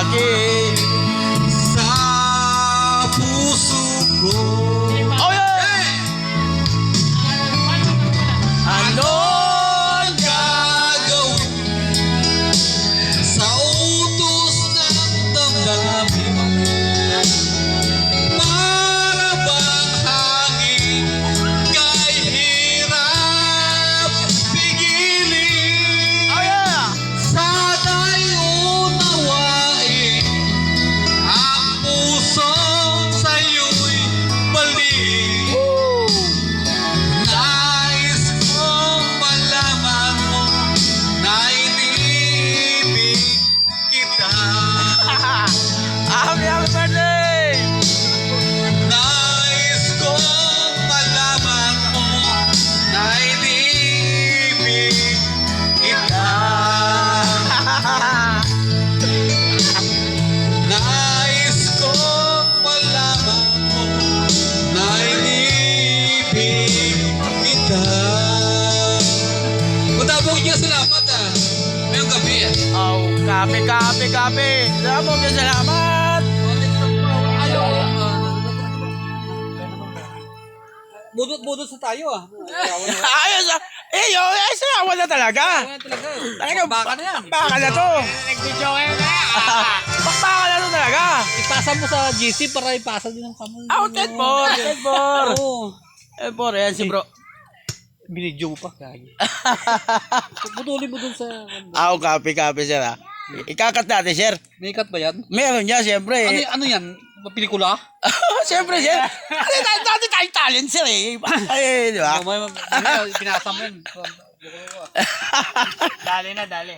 akin. Sa puso ko. Oh, yeah! Ano Ang gagawin sa utos ng damdamin? Para bang hangin kay hirap pigilin? Oh, yeah! Sana'y unawain ang pusong sa'yo'y balik. Nais kong malaman mo na inibig kita. Happy birthday! Nais kong malaman mo na inibig kita. Nais kong malaman mo na inibig kita. Matabog niya, salamat ah. Ngayong gabi ah. Oh, kape. Salamat. Budot sa tayo ah. Ayos ah. Salamat na talaga. Talaga, Baka na yan. baka na to. Nag-video kayo na. Baka na to talaga. Ipasa mo sa GC para ipasa din ang kamay. Outed for. Oo. Ayan si bro. Binidyo mo pa. Kagi. Putulin mo dun sa... Ako, kape, sir ah. Ikakat natin, sir. May cut ba yan? Meron niya, siyempre. Ano yan? Pelikula? Siyempre, sir. Dati tayong talent, sir eh. Ay, di ba? Pinasa mo yun. Dali na, dali.